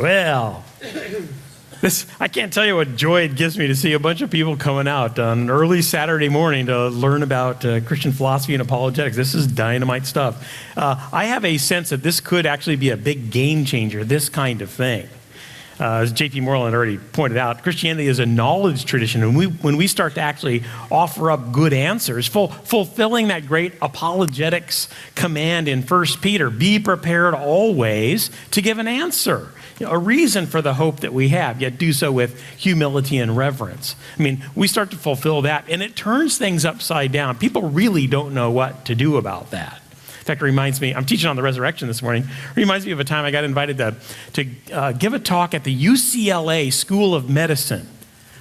Well, I can't tell you what joy it gives me to see a bunch of people coming out on an early Saturday morning to learn about Christian philosophy and apologetics. This is dynamite stuff. I have a sense that this could actually be a big game changer, this kind of thing. As J.P. Moreland already pointed out, Christianity is a knowledge tradition, and when we start to actually offer up good answers, fulfilling that great apologetics command in 1 Peter, be prepared always to give an answer, a reason for the hope that we have, yet do so with humility and reverence. I mean, we start to fulfill that, and it turns things upside down. People really don't know what to do about that. In fact, it reminds me, I'm teaching on the resurrection this morning. It reminds me of a time I got invited to give a talk at the UCLA School of Medicine.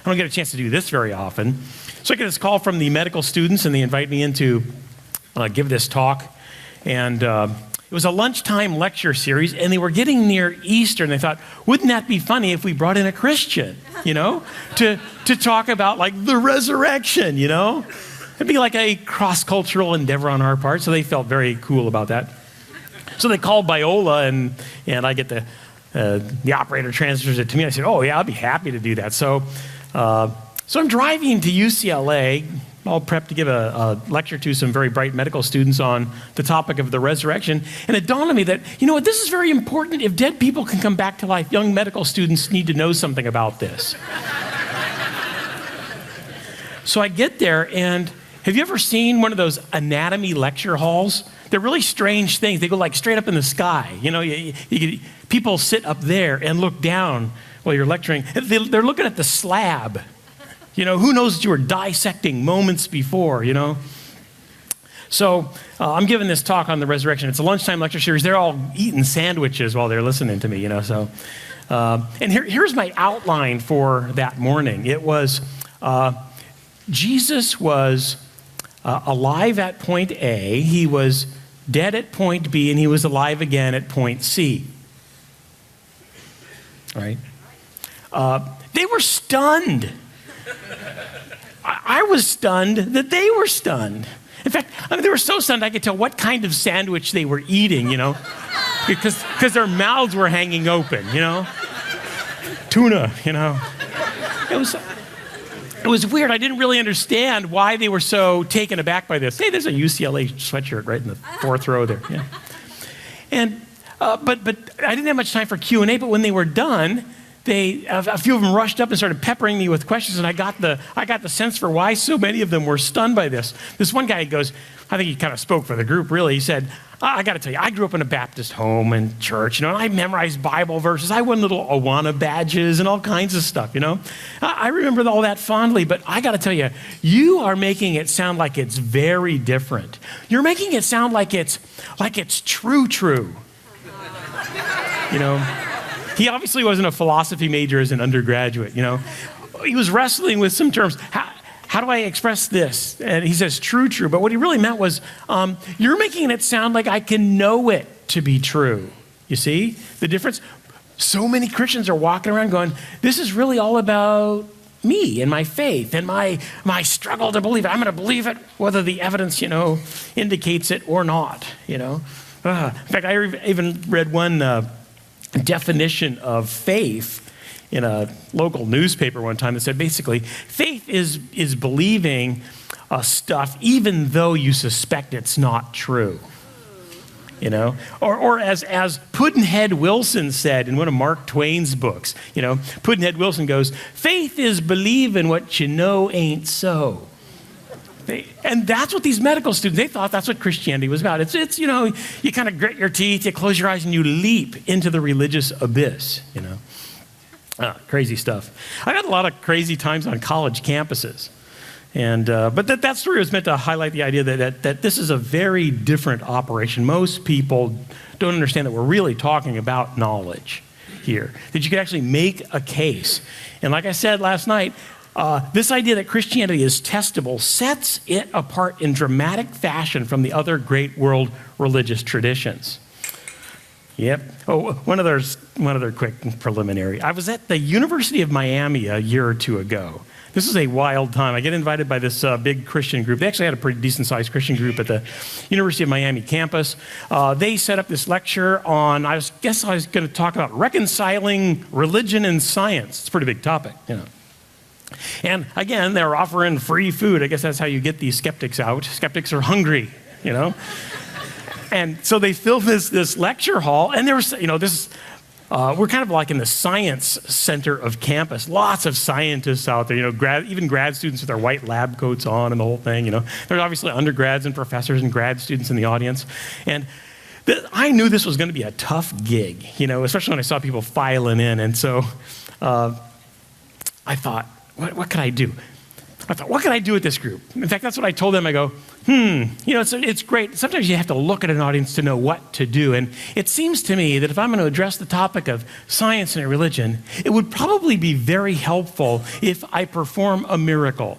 I don't get a chance to do this very often. So I get this call from the medical students, and they invite me in to give this talk. And it was a lunchtime lecture series, and they were getting near Easter, and they thought, wouldn't that be funny if we brought in a Christian, to talk about like the resurrection, It'd be like a cross-cultural endeavor on our part, so they felt very cool about that. So they called Biola, and I get the operator transfers it to me. I said, oh, yeah, I'll be happy to do that. So I'm driving to UCLA, all prepped to give a lecture to some very bright medical students on the topic of the resurrection. And it dawned on me that, this is very important. If dead people can come back to life, young medical students need to know something about this. So I get there, and have you ever seen one of those anatomy lecture halls? They're really strange things. They go like straight up in the sky. People sit up there and look down while you're lecturing. They're looking at the slab. Who knows that you were dissecting moments before, So I'm giving this talk on the resurrection. It's a lunchtime lecture series. They're all eating sandwiches while they're listening to me, And here's my outline for that morning. It was Jesus was alive at point A, he was dead at point B, and he was alive again at point C. All right? They were stunned. I was stunned that they were stunned. In fact, they were so stunned I could tell what kind of sandwich they were eating, because their mouths were hanging open, Tuna, It was weird. I didn't really understand why they were so taken aback by this. Hey, there's a UCLA sweatshirt right in the fourth row there. Yeah. And but I didn't have much time for Q&A. But when they were done, a few of them rushed up and started peppering me with questions. And I got the sense for why so many of them were stunned by this. This one guy goes, I think he kind of spoke for the group. Really, he said, I got to tell you, I grew up in a Baptist home and church, and I memorized Bible verses. I won little Awana badges and all kinds of stuff, I remember all that fondly, but I got to tell you, you are making it sound like it's very different. You're making it sound like it's true. He obviously wasn't a philosophy major as an undergraduate, He was wrestling with some terms. How do I express this? And he says, true. But what he really meant was, you're making it sound like I can know it to be true. You see the difference? So many Christians are walking around going, this is really all about me and my faith and my struggle to believe it. I'm going to believe it whether the evidence, indicates it or not, In fact, I even read one definition of faith in a local newspaper one time that said basically, faith is believing stuff even though you suspect it's not true. Or as Pudd'nhead Wilson said in one of Mark Twain's books, Pudd'nhead Wilson goes, faith is believing what you know ain't so. And that's what these medical students, they thought that's what Christianity was about. It's you kind of grit your teeth, you close your eyes, and you leap into the religious abyss, Crazy stuff. I had a lot of crazy times on college campuses. And but that story was meant to highlight the idea that this is a very different operation. Most people don't understand that we're really talking about knowledge here, that you can actually make a case. And like I said last night, this idea that Christianity is testable sets it apart in dramatic fashion from the other great world religious traditions. Yep. Oh, one other quick preliminary. I was at the University of Miami a year or two ago. This is a wild time. I get invited by this big Christian group. They actually had a pretty decent-sized Christian group at the University of Miami campus. They set up this lecture on, I was guess I was going to talk about reconciling religion and science. It's a pretty big topic, And again, they're offering free food. I guess that's how you get these skeptics out. Skeptics are hungry, And so they filled this lecture hall, and there was, we're kind of like in the science center of campus. Lots of scientists out there, even grad students with their white lab coats on and the whole thing, There's obviously undergrads and professors and grad students in the audience. And I knew this was going to be a tough gig, especially when I saw people filing in. And so I thought, what could I do? I thought, what can I do with this group? In fact, that's what I told them. I go, it's great. Sometimes you have to look at an audience to know what to do. And it seems to me that if I'm going to address the topic of science and religion, it would probably be very helpful if I perform a miracle.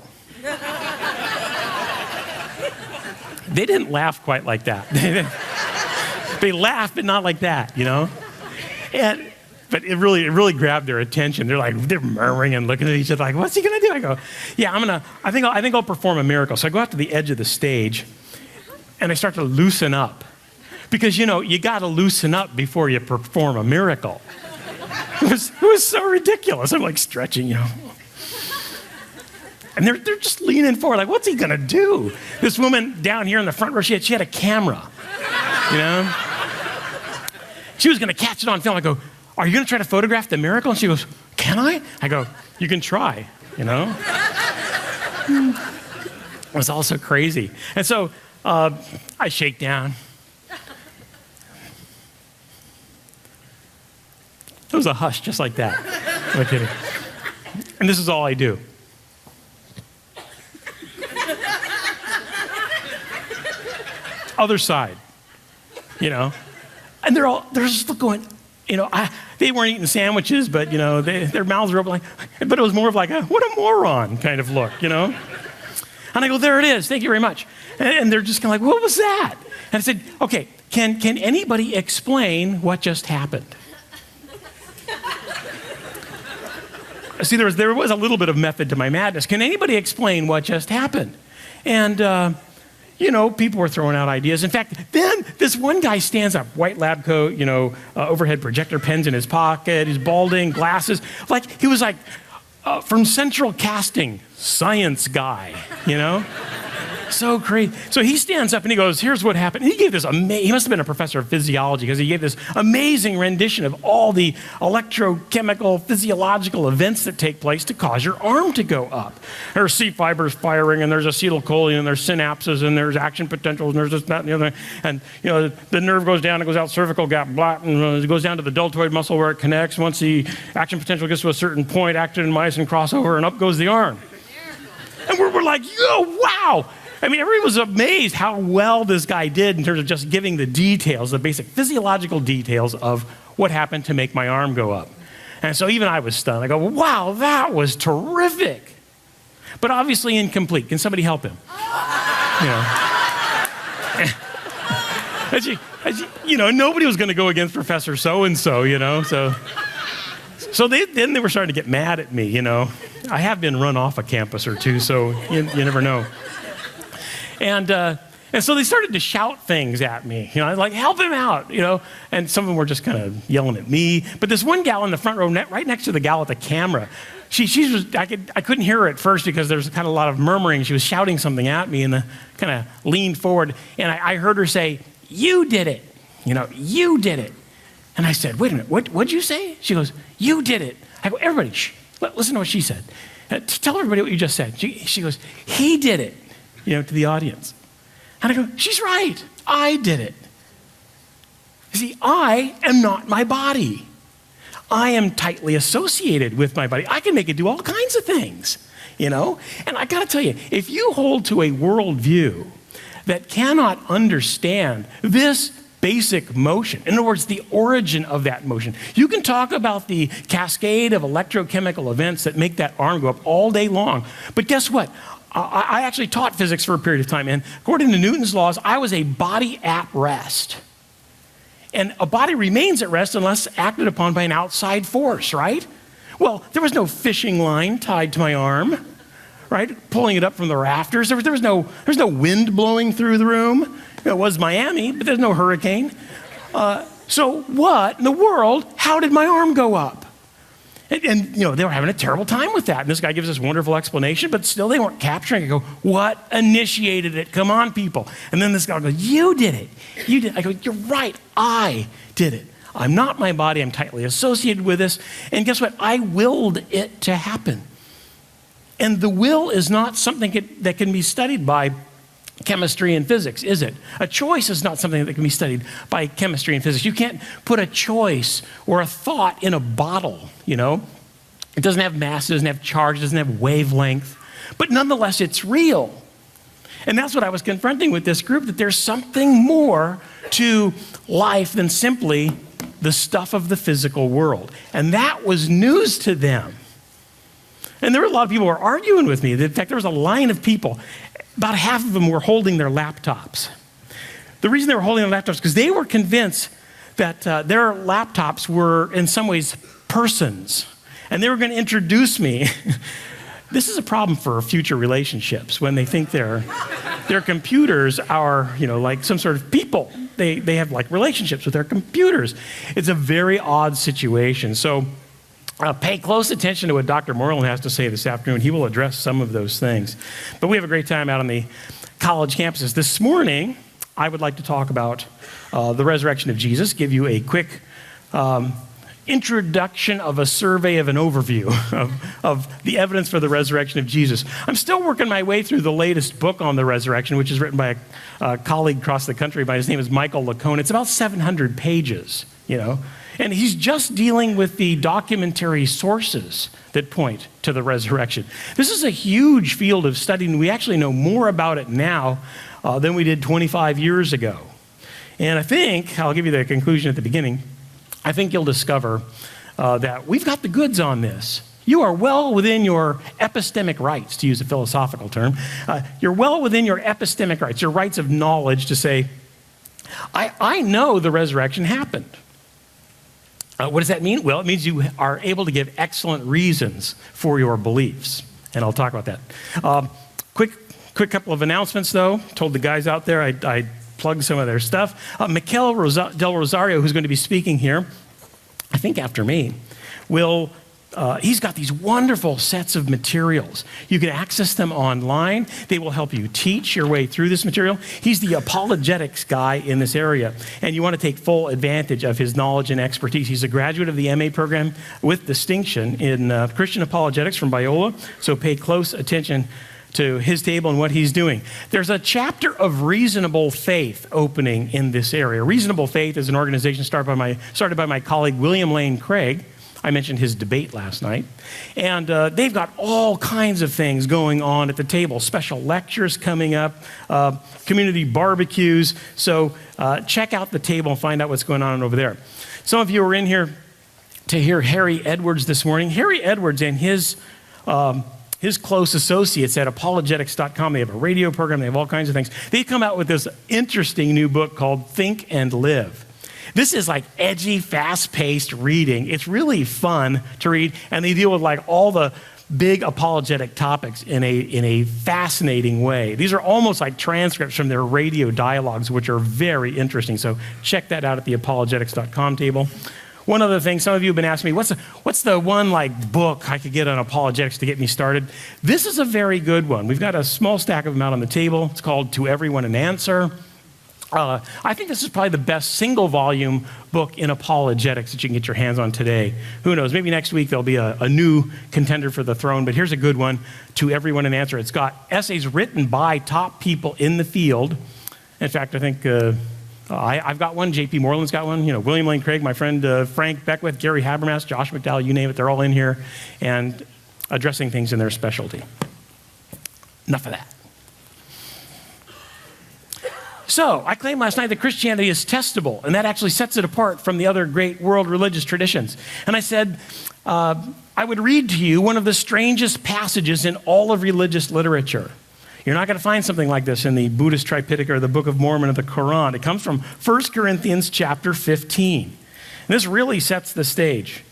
They didn't laugh quite like that. They laughed, but not like that, But it really grabbed their attention. They're murmuring and looking at each other like, what's he gonna do? I go, yeah, I think I'll perform a miracle. So I go out to the edge of the stage and I start to loosen up. Because you gotta loosen up before you perform a miracle. It was so ridiculous. I'm like stretching, And they're just leaning forward, like, what's he gonna do? This woman down here in the front row, she had a camera, She was gonna catch it on film. I go, are you going to try to photograph the miracle? And she goes, can I? I go, you can try, It was all so crazy. And so I shake down. It was a hush just like that. No kidding. And this is all I do. Other side, And they're just going, they weren't eating sandwiches, but, their mouths were open but it was more of like, what a moron kind of look, And I go, there it is. Thank you very much. And they're just kind of like, what was that? And I said, okay, can anybody explain what just happened? See, there was a little bit of method to my madness. Can anybody explain what just happened? And, people were throwing out ideas. In fact, then this one guy stands up, white lab coat, overhead projector pens in his pocket, he's balding, glasses. He was from Central Casting, science guy, So crazy. So he stands up and he goes, here's what happened. And he gave this he must have been a professor of physiology because he gave this amazing rendition of all the electrochemical, physiological events that take place to cause your arm to go up. There's C fibers firing and there's acetylcholine and there's synapses and there's action potentials and there's this, that, and the other. And, the nerve goes down, it goes out cervical gap, blah, and it goes down to the deltoid muscle where it connects. Once the action potential gets to a certain point, actin and myosin cross over and up goes the arm. And we're like, wow. Everybody was amazed how well this guy did in terms of just giving the details, the basic physiological details of what happened to make my arm go up. And so even I was stunned. I go, wow, that was terrific. But obviously incomplete. Can somebody help him? Nobody was going to go against Professor so-and-so, So then they were starting to get mad at me, I have been run off a campus or two, so you never know. And so they started to shout things at me, like, help him out, And some of them were just kind of yelling at me. But this one gal in the front row, right next to the gal with the camera, I couldn't hear her at first because there was kind of a lot of murmuring. She was shouting something at me and kind of leaned forward. And I heard her say, you did it, you did it. And I said, wait a minute, what'd you say? She goes, you did it. I go, everybody, listen to what she said. Tell everybody what you just said. She goes, he did it. To the audience. And I go, she's right. I did it. You see, I am not my body. I am tightly associated with my body. I can make it do all kinds of things, And I got to tell you, if you hold to a worldview that cannot understand this basic motion, in other words, the origin of that motion, you can talk about the cascade of electrochemical events that make that arm go up all day long. But guess what? I actually taught physics for a period of time, and according to Newton's laws, I was a body at rest. And a body remains at rest unless acted upon by an outside force, right? Well, there was no fishing line tied to my arm, right? Pulling it up from the rafters. There was no wind blowing through the room. It was Miami, but there's no hurricane. So what in the world, how did my arm go up? And they were having a terrible time with that. And this guy gives this wonderful explanation, but still they weren't capturing it. I go, what initiated it? Come on, people. And then this guy goes, you did it. You did. I go, you're right. I did it. I'm not my body. I'm tightly associated with this. And guess what? I willed it to happen. And the will is not something that can be studied by chemistry and physics, is it? A choice is not something that can be studied by chemistry and physics. You can't put a choice or a thought in a bottle, It doesn't have mass, it doesn't have charge, it doesn't have wavelength. But nonetheless, it's real. And that's what I was confronting with this group, that there's something more to life than simply the stuff of the physical world. And that was news to them. And there were a lot of people who were arguing with me. In fact, there was a line of people. About half of them were holding their laptops. The reason they were holding their laptops is because they were convinced that their laptops were, in some ways, persons. And they were going to introduce me. This is a problem for future relationships when they think their computers are, like some sort of people. They have like relationships with their computers. It's a very odd situation. So pay close attention to what Dr. Moreland has to say this afternoon. He will address some of those things. But we have a great time out on the college campuses. This morning, I would like to talk about the resurrection of Jesus, give you a quick introduction of a survey of an overview of the evidence for the resurrection of Jesus. I'm still working my way through the latest book on the resurrection, which is written by a colleague across the country. His name is Michael Lacone. It's about 700 pages, And he's just dealing with the documentary sources that point to the resurrection. This is a huge field of study, and we actually know more about it now than we did 25 years ago. And I think, I'll give you the conclusion at the beginning, I think you'll discover that we've got the goods on this. You are well within your epistemic rights, to use a philosophical term. You're well within your epistemic rights, your rights of knowledge to say, I know the resurrection happened. What does that mean? Well, it means you are able to give excellent reasons for your beliefs. And I'll talk about that. Quick couple of announcements, though. Told the guys out there I plugged some of their stuff. Mikel Del Rosario, who's going to be speaking here, I think after me, he's got these wonderful sets of materials. You can access them online. They will help you teach your way through this material. He's the apologetics guy in this area, and you want to take full advantage of his knowledge and expertise. He's a graduate of the MA program with distinction in Christian apologetics from Biola, so pay close attention to his table and what he's doing. There's a chapter of Reasonable Faith opening in this area. Reasonable Faith is an organization started by my colleague William Lane Craig. I mentioned his debate last night. And they've got all kinds of things going on at the table. Special lectures coming up, community barbecues. So check out the table and find out what's going on over there. Some of you are in here to hear Harry Edwards this morning. Harry Edwards and his close associates at apologetics.com, they have a radio program, they have all kinds of things. They come out with this interesting new book called Think and Live. This is like edgy, fast-paced reading. It's really fun to read, and they deal with like all the big apologetic topics in a fascinating way. These are almost like transcripts from their radio dialogues, which are very interesting. So check that out at the apologetics.com table. One other thing, some of you have been asking me, what's the one like book I could get on apologetics to get me started? This is a very good one. We've got a small stack of them out on the table. It's called To Everyone an Answer. I think this is probably the best single volume book in apologetics that you can get your hands on today. Who knows? Maybe next week there'll be a new contender for the throne, but here's a good one, To Everyone an Answer. It's got essays written by top people in the field. In fact, I think I've got one, J.P. Moreland's got one, William Lane Craig, my friend Frank Beckwith, Gary Habermas, Josh McDowell, you name it, they're all in here and addressing things in their specialty. Enough of that. So, I claimed last night that Christianity is testable, and that actually sets it apart from the other great world religious traditions. And I said, I would read to you one of the strangest passages in all of religious literature. You're not going to find something like this in the Buddhist Tripitaka or the Book of Mormon or the Quran. It comes from 1 Corinthians chapter 15. And this really sets the stage.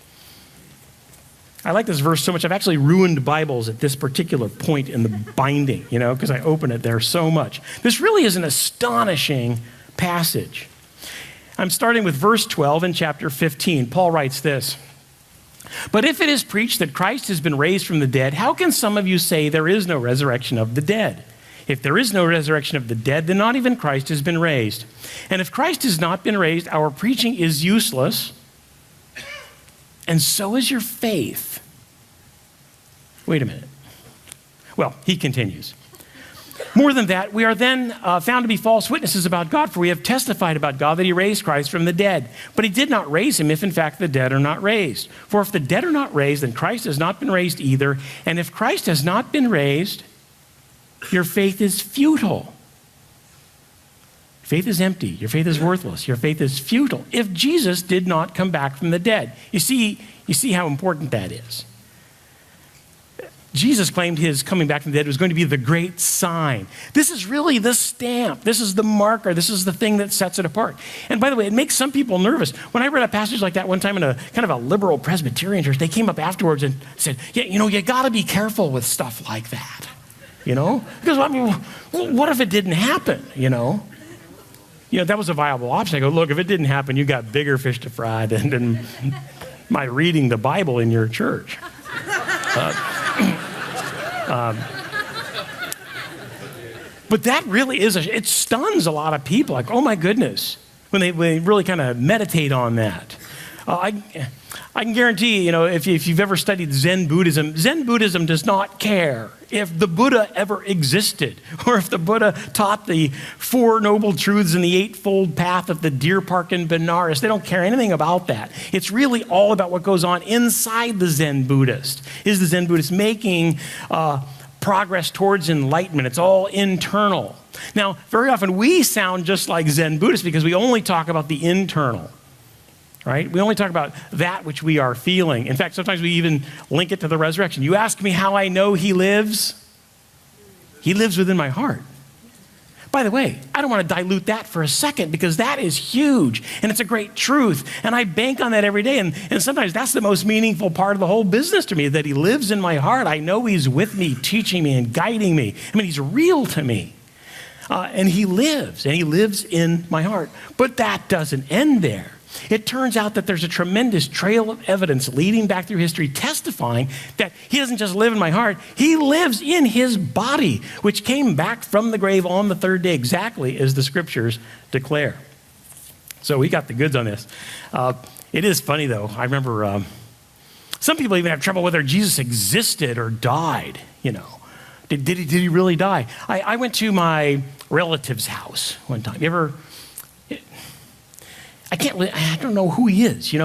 I like this verse so much, I've actually ruined Bibles at this particular point in the binding, because I open it there so much. This really is an astonishing passage. I'm starting with verse 12 in chapter 15. Paul writes this. But if it is preached that Christ has been raised from the dead, how can some of you say there is no resurrection of the dead? If there is no resurrection of the dead, then not even Christ has been raised. And if Christ has not been raised, our preaching is useless, and so is your faith. Wait a minute. Well, he continues. More than that, we are then found to be false witnesses about God, for we have testified about God that he raised Christ from the dead. But he did not raise him if in fact the dead are not raised. For if the dead are not raised, then Christ has not been raised either. And if Christ has not been raised, your faith is futile. Faith is empty. Your faith is worthless. Your faith is futile if Jesus did not come back from the dead. You see how important that is. Jesus claimed his coming back from the dead was going to be the great sign. This is really the stamp. This is the marker. This is the thing that sets it apart. And by the way, it makes some people nervous. When I read a passage like that one time in a kind of a liberal Presbyterian church, they came up afterwards and said, yeah, you got to be careful with stuff like that. Because I mean, what if it didn't happen, that was a viable option. I go, look, if it didn't happen, you got bigger fish to fry than my reading the Bible in your church. But that really it stuns a lot of people. Like, oh my goodness, when they really kind of meditate on that. I can guarantee, if you've ever studied Zen Buddhism does not care if the Buddha ever existed or if the Buddha taught the 4 Noble Truths and the Eightfold Path of the Deer Park in Benares. They don't care anything about that. It's really all about what goes on inside the Zen Buddhist. Is the Zen Buddhist making progress towards enlightenment? It's all internal. Now, very often we sound just like Zen Buddhists because we only talk about the internal. Right? We only talk about that which we are feeling. In fact, sometimes we even link it to the resurrection. You ask me how I know he lives? He lives within my heart. By the way, I don't want to dilute that for a second because that is huge and it's a great truth. And I bank on that every day. And sometimes that's the most meaningful part of the whole business to me, that he lives in my heart. I know he's with me, teaching me and guiding me. I mean, he's real to me. And he lives in my heart. But that doesn't end there. It turns out that there's a tremendous trail of evidence leading back through history testifying that he doesn't just live in my heart, he lives in his body, which came back from the grave on the 3rd day, exactly as the scriptures declare. So we got the goods on this. It is funny, though. I remember some people even have trouble whether Jesus existed or died, Did he really die? I went to my relative's house one time. I don't know who he is. Do you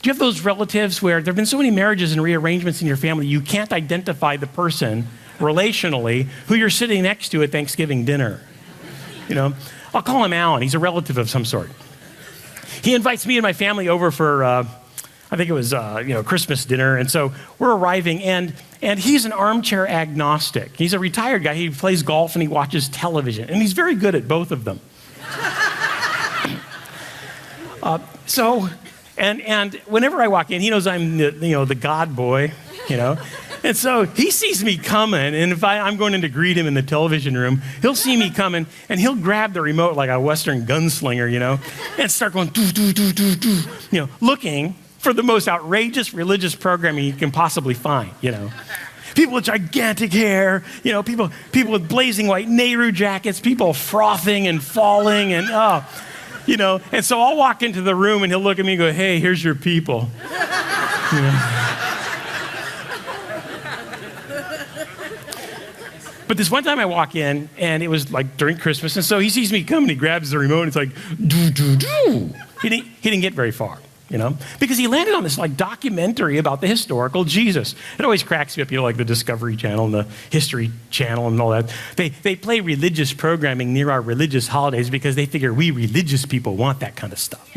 have those relatives where there have been so many marriages and rearrangements in your family, you can't identify the person relationally who you're sitting next to at Thanksgiving dinner? I'll call him Alan. He's a relative of some sort. He invites me and my family over for, I think it was, Christmas dinner. And so we're arriving and he's an armchair agnostic. He's a retired guy. He plays golf and he watches television and he's very good at both of them. And whenever I walk in, he knows I'm the God boy, And so he sees me coming, and if I'm going in to greet him in the television room, he'll see me coming, and he'll grab the remote like a Western gunslinger, and start going, doo, doo, doo, doo, doo, looking for the most outrageous religious programming you can possibly find, People with gigantic hair, people with blazing white Nehru jackets, people frothing and falling, and and so I'll walk into the room and he'll look at me and go, hey, here's your people. But this one time I walk in and it was like during Christmas. And so he sees me come and he grabs the remote and it's like, doo, doo, doo. He didn't get very far. Because he landed on this like documentary about the historical Jesus. It always cracks me up, like the Discovery Channel and the History Channel and all that. They play religious programming near our religious holidays because they figure we religious people want that kind of stuff,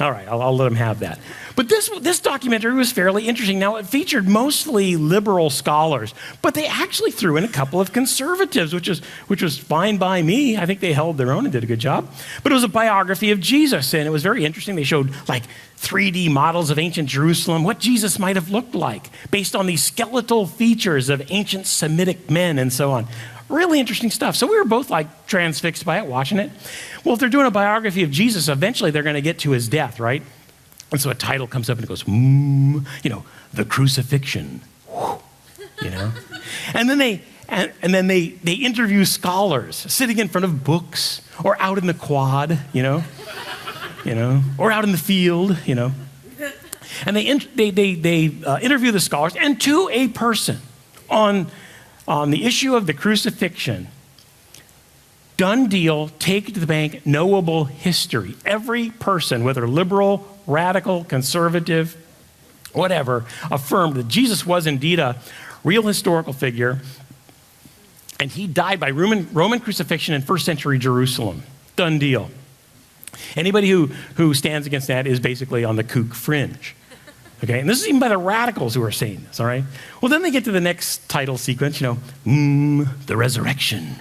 All right, I'll let them have that. But this documentary was fairly interesting. Now, it featured mostly liberal scholars, but they actually threw in a couple of conservatives, which was fine by me. I think they held their own and did a good job. But it was a biography of Jesus, and it was very interesting. They showed like 3D models of ancient Jerusalem, what Jesus might have looked like, based on these skeletal features of ancient Semitic men and so on. Really interesting stuff. So we were both like transfixed by it, watching it. Well, if they're doing a biography of Jesus, eventually they're going to get to his death, right? And so a title comes up and it goes, the crucifixion, And then they interview scholars sitting in front of books or out in the quad, or out in the field, And they interview the scholars, and to a person on the issue of the crucifixion, done deal, take it to the bank, knowable history. Every person, whether liberal, radical, conservative, whatever, affirmed that Jesus was indeed a real historical figure, and he died by Roman crucifixion in first century Jerusalem. Done deal. Anybody who stands against that is basically on the kook fringe. Okay, and this is even by the radicals who are saying this, all right? Well, then they get to the next title sequence, the resurrection.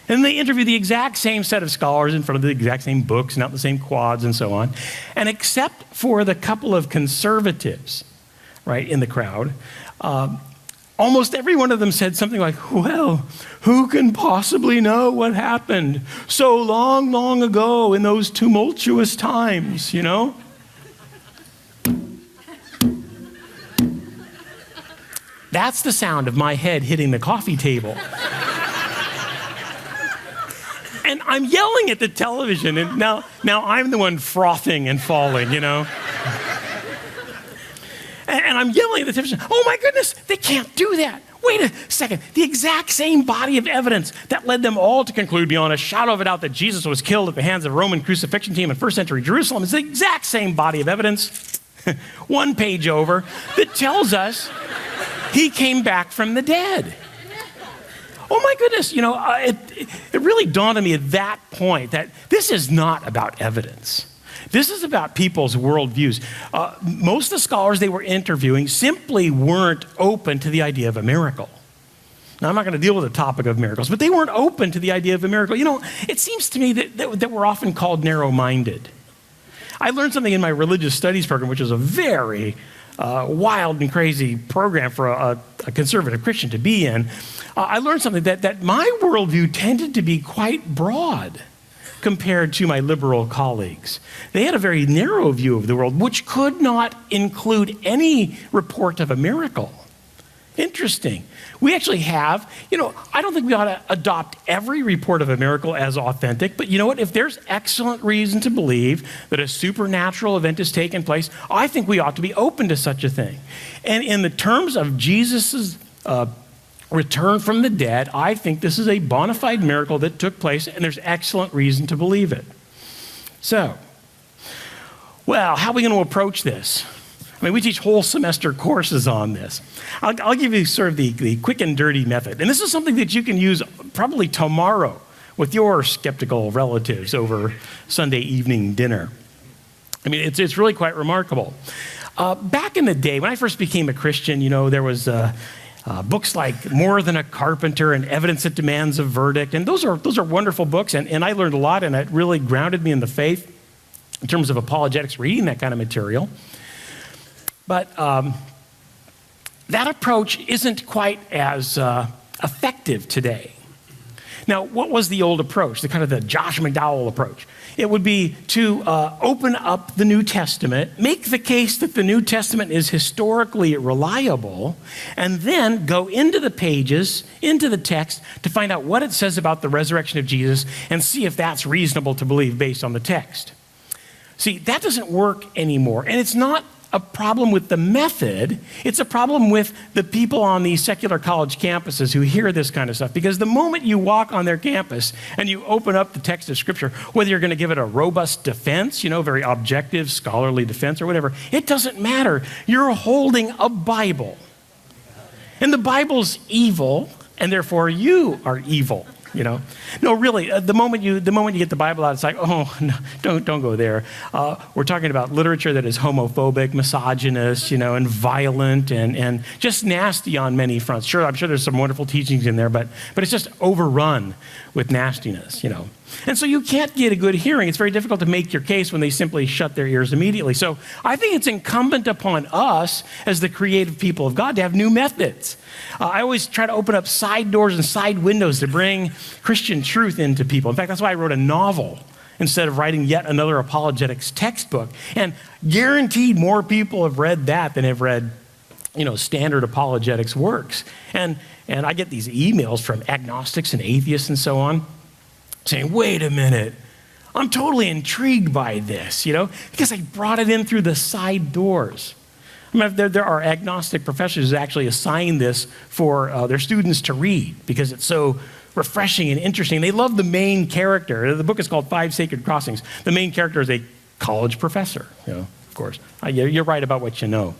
And they interview the exact same set of scholars in front of the exact same books and out the same quads and so on. And except for the couple of conservatives, right, in the crowd, almost every one of them said something like, well, who can possibly know what happened so long, long ago in those tumultuous times, That's the sound of my head hitting the coffee table. And I'm yelling at the television, and now I'm the one frothing and falling, And I'm yelling at the television, oh my goodness, they can't do that. Wait a second. The exact same body of evidence that led them all to conclude beyond a shadow of a doubt that Jesus was killed at the hands of a Roman crucifixion team in first century Jerusalem is the exact same body of evidence, one page over, that tells us he came back from the dead. Oh my goodness, it really dawned on me at that point that this is not about evidence. This is about people's worldviews. Most of the scholars they were interviewing simply weren't open to the idea of a miracle. Now, I'm not going to deal with the topic of miracles, but they weren't open to the idea of a miracle. It seems to me that we're often called narrow-minded. I learned something in my religious studies program, which is a very wild and crazy program for a conservative Christian to be in. I learned something that my worldview tended to be quite broad compared to my liberal colleagues. They had a very narrow view of the world, which could not include any report of a miracle. Interesting. We actually have, I don't think we ought to adopt every report of a miracle as authentic, but you know what? If there's excellent reason to believe that a supernatural event has taken place, I think we ought to be open to such a thing. And in the terms of Jesus's return from the dead, I think this is a bona fide miracle that took place, and there's excellent reason to believe it. So, well, how are we going to approach this? I mean, we teach whole semester courses on this. I'll give you sort of the quick and dirty method. And this is something that you can use probably tomorrow with your skeptical relatives over Sunday evening dinner. I mean, it's really quite remarkable. Back in the day, when I first became a Christian, there was books like More Than a Carpenter and Evidence That Demands a Verdict. And those are wonderful books. And I learned a lot, and it really grounded me in the faith in terms of apologetics, reading that kind of material. But that approach isn't quite as effective today. Now, what was the old approach, the kind of the Josh McDowell approach? It would be to open up the New Testament, make the case that the New Testament is historically reliable, and then go into the pages, into the text, to find out what it says about the resurrection of Jesus and see if that's reasonable to believe based on the text. See, that doesn't work anymore, and it's not a problem with the method. It's a problem with the people on these secular college campuses who hear this kind of stuff. Because the moment you walk on their campus and you open up the text of Scripture, whether you're going to give it a robust defense, very objective, scholarly defense or whatever, it doesn't matter. You're holding a Bible. And the Bible's evil, and therefore you are evil. No, really. The moment you get the Bible out, it's like, oh, no, don't go there. We're talking about literature that is homophobic, misogynist, and violent, and just nasty on many fronts. Sure, I'm sure there's some wonderful teachings in there, but it's just overrun with nastiness. And so you can't get a good hearing. It's very difficult to make your case when they simply shut their ears immediately. So I think it's incumbent upon us as the creative people of God to have new methods. I always try to open up side doors and side windows to bring Christian truth into people. In fact, that's why I wrote a novel instead of writing yet another apologetics textbook. And guaranteed more people have read that than have read, standard apologetics works. And I get these emails from agnostics and atheists and so on saying, wait a minute, I'm totally intrigued by this, because I brought it in through the side doors. I mean, there are agnostic professors who actually assign this for their students to read because it's so refreshing and interesting. They love the main character. The book is called 5 Sacred Crossings. The main character is a college professor, of course. You're right about what you know.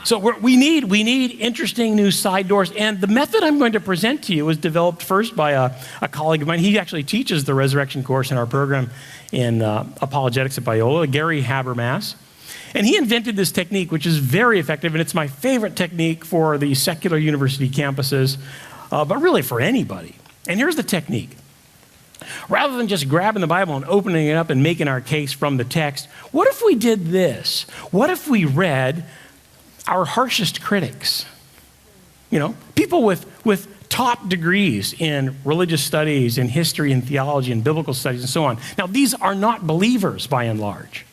So we need interesting new side doors. And the method I'm going to present to you was developed first by a colleague of mine. He actually teaches the resurrection course in our program in Apologetics at Biola, Gary Habermas. And he invented this technique, which is very effective, and it's my favorite technique for the secular university campuses, but really for anybody. And here's the technique. Rather than just grabbing the Bible and opening it up and making our case from the text, what if we did this? What if we read our harshest critics? People with top degrees in religious studies, in history and theology and biblical studies and so on. Now, these are not believers by and large.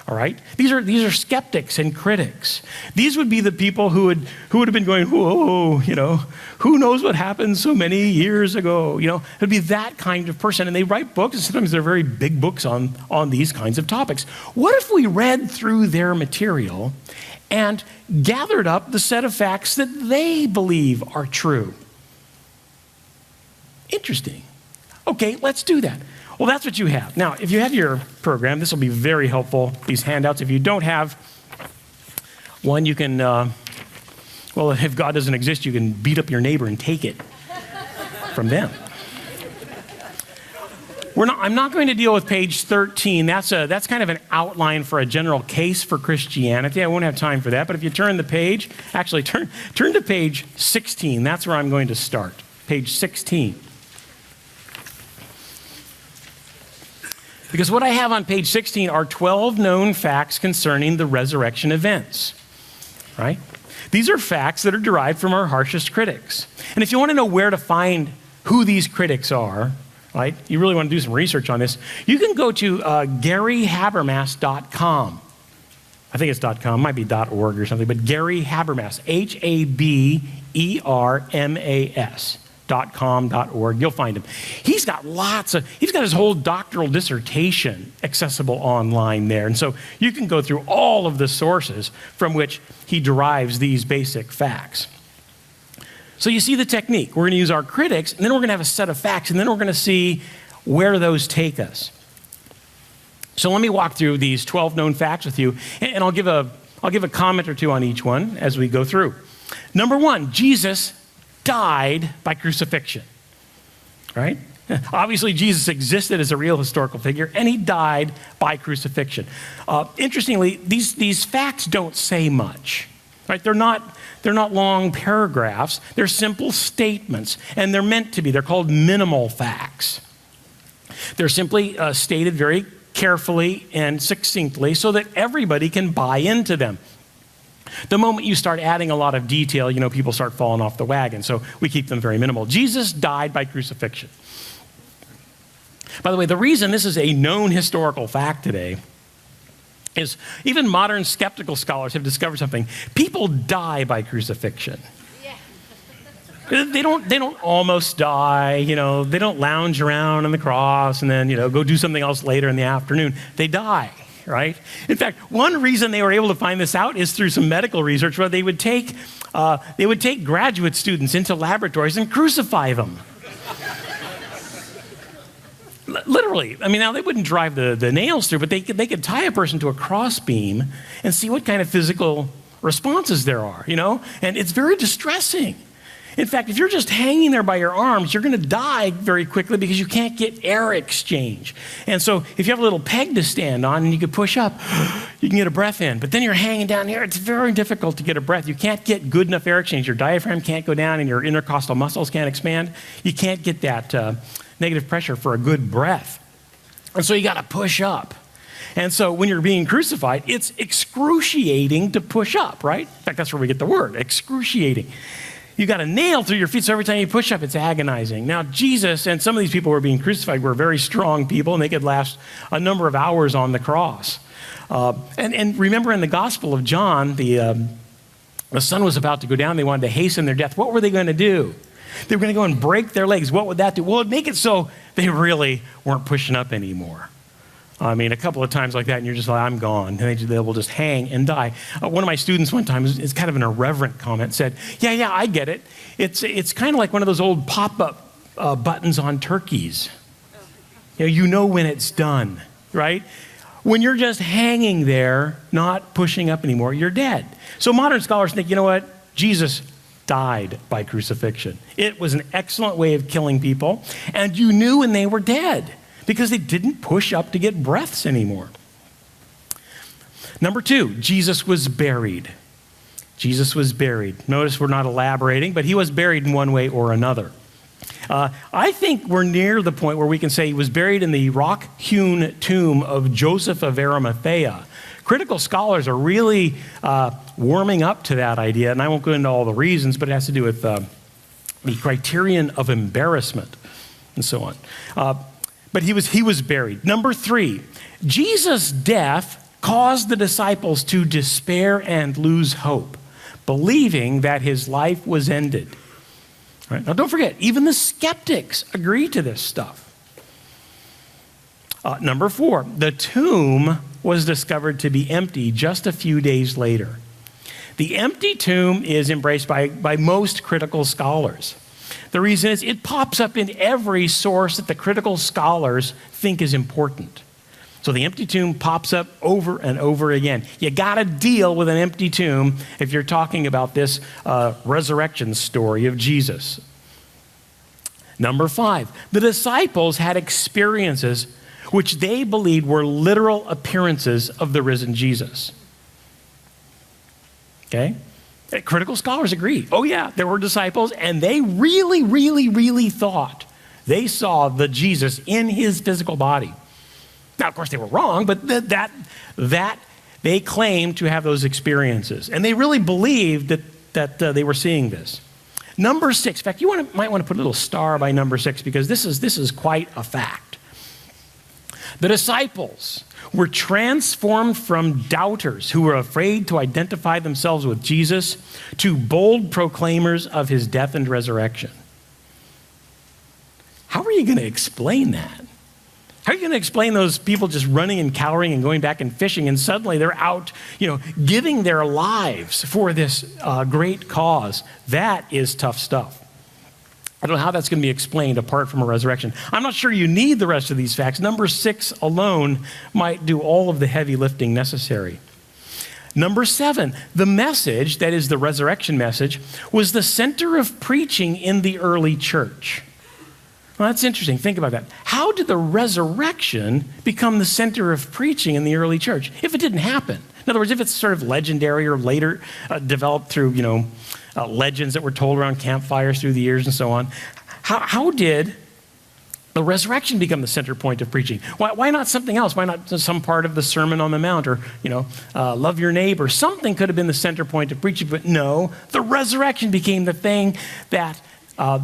All right? These are skeptics and critics. These would be the people who would have been going, whoa, who knows what happened so many years ago? It'd be that kind of person. And they write books, and sometimes they're very big books on these kinds of topics. What if we read through their material and gathered up the set of facts that they believe are true? Interesting. Okay, let's do that. Well, that's what you have. Now, if you have your program, this will be very helpful, these handouts. If you don't have one, you can, if God doesn't exist, you can beat up your neighbor and take it from them. I'm not going to deal with page 13. That's kind of an outline for a general case for Christianity. I won't have time for that, but if you turn the page, actually turn to page 16. That's where I'm going to start, page 16. Because what I have on page 16 are 12 known facts concerning the resurrection events, right? These are facts that are derived from our harshest critics. And if you want to know where to find who these critics are, right, you really want to do some research on this, you can go to GaryHabermas.com. I think it's .com, might be .org or something, but Gary Habermas, Habermas. .com.org. You'll find him. He's got his whole doctoral dissertation accessible online there. And so you can go through all of the sources from which he derives these basic facts. So you see the technique. We're going to use our critics, and then we're going to have a set of facts, and then we're going to see where those take us. So let me walk through these 12 known facts with you, and I'll give a comment or two on each one as we go through. Number one, Jesus died by crucifixion, right? Obviously, Jesus existed as a real historical figure, and he died by crucifixion. Interestingly, these facts don't say much, right? They're not long paragraphs. They're simple statements, and they're meant to be. They're called minimal facts. They're simply stated very carefully and succinctly so that everybody can buy into them. The moment you start adding a lot of detail, people start falling off the wagon. So we keep them very minimal. Jesus died by crucifixion. By the way, the reason this is a known historical fact today is even modern skeptical scholars have discovered something. People die by crucifixion. Yeah. They don't almost die, they don't lounge around on the cross and then, go do something else later in the afternoon. They die. Right? In fact, one reason they were able to find this out is through some medical research where they would take graduate students into laboratories and crucify them. Literally. I mean, now they wouldn't drive the nails through, but they could tie a person to a crossbeam and see what kind of physical responses there are, And it's very distressing. In fact, if you're just hanging there by your arms, you're going to die very quickly because you can't get air exchange. And so if you have a little peg to stand on and you can push up, you can get a breath in. But then you're hanging down here. It's very difficult to get a breath. You can't get good enough air exchange. Your diaphragm can't go down and your intercostal muscles can't expand. You can't get that negative pressure for a good breath. And so you got to push up. And so when you're being crucified, it's excruciating to push up, right? In fact, that's where we get the word, excruciating. You got a nail through your feet, so every time you push up, it's agonizing. Now, Jesus and some of these people who were being crucified were very strong people, and they could last a number of hours on the cross. And remember in the Gospel of John, the sun was about to go down. They wanted to hasten their death. What were they going to do? They were going to go and break their legs. What would that do? Well, it'd make it so they really weren't pushing up anymore. I mean, a couple of times like that, and you're just like, I'm gone. And they will just hang and die. One of my students one time, it's kind of an irreverent comment, said, yeah, I get it. It's kind of like one of those old pop-up buttons on turkeys. You know when it's done, right? When you're just hanging there, not pushing up anymore, you're dead. So modern scholars think, you know what? Jesus died by crucifixion. It was an excellent way of killing people, and you knew when they were dead because they didn't push up to get breaths anymore. Number 2, Jesus was buried. Jesus was buried. Notice we're not elaborating, but he was buried in one way or another. I think we're near the point where we can say he was buried in the rock-hewn tomb of Joseph of Arimathea. Critical scholars are really warming up to that idea, and I won't go into all the reasons, but it has to do with the criterion of embarrassment and so on. But he was buried. Number 3, Jesus' death caused the disciples to despair and lose hope, believing that his life was ended. Right? Now, don't forget, even the skeptics agree to this stuff. Number 4, the tomb was discovered to be empty just a few days later. The empty tomb is embraced by most critical scholars. The reason is it pops up in every source that the critical scholars think is important. So the empty tomb pops up over and over again. You got to deal with an empty tomb if you're talking about this resurrection story of Jesus. Number 5, the disciples had experiences which they believed were literal appearances of the risen Jesus. Okay? Critical scholars agree. Oh yeah, there were disciples, and they really, really, really thought they saw the Jesus in his physical body. Now, of course, they were wrong, but that they claimed to have those experiences, and they really believed that they were seeing this. Number 6. In fact, you might want to put a little star by number 6 because this is quite a fact. The disciples were transformed from doubters who were afraid to identify themselves with Jesus to bold proclaimers of his death and resurrection. How are you going to explain that? How are you going to explain those people just running and cowering and going back and fishing, and suddenly they're out, giving their lives for this great cause? That is tough stuff. I don't know how that's going to be explained apart from a resurrection. I'm not sure you need the rest of these facts. Number 6 alone might do all of the heavy lifting necessary. Number 7, the message, that is the resurrection message, was the center of preaching in the early church. Well, that's interesting. Think about that. How did the resurrection become the center of preaching in the early church if it didn't happen? In other words, if it's sort of legendary or later developed through, legends that were told around campfires through the years and so on, how did the resurrection become the center point of preaching? Why not something else? Why not some part of the Sermon on the Mount or, love your neighbor? Something could have been the center point of preaching, but no, the resurrection became the thing that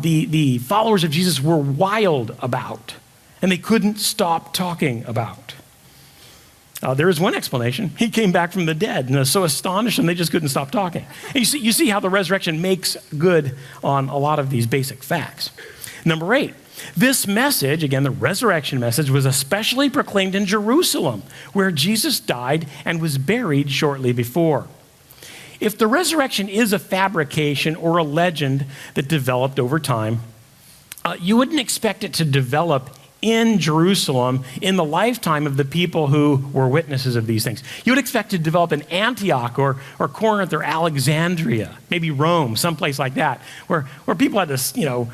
the followers of Jesus were wild about, and they couldn't stop talking about. There is one explanation. He came back from the dead, and it was so astonished them they just couldn't stop talking. And you see how the resurrection makes good on a lot of these basic facts. Number 8, this message, again, the resurrection message, was especially proclaimed in Jerusalem, where Jesus died and was buried shortly before. If the resurrection is a fabrication or a legend that developed over time, you wouldn't expect it to develop in Jerusalem in the lifetime of the people who were witnesses of these things. You would expect to develop in Antioch or Corinth or Alexandria, maybe Rome, someplace like that, where people had to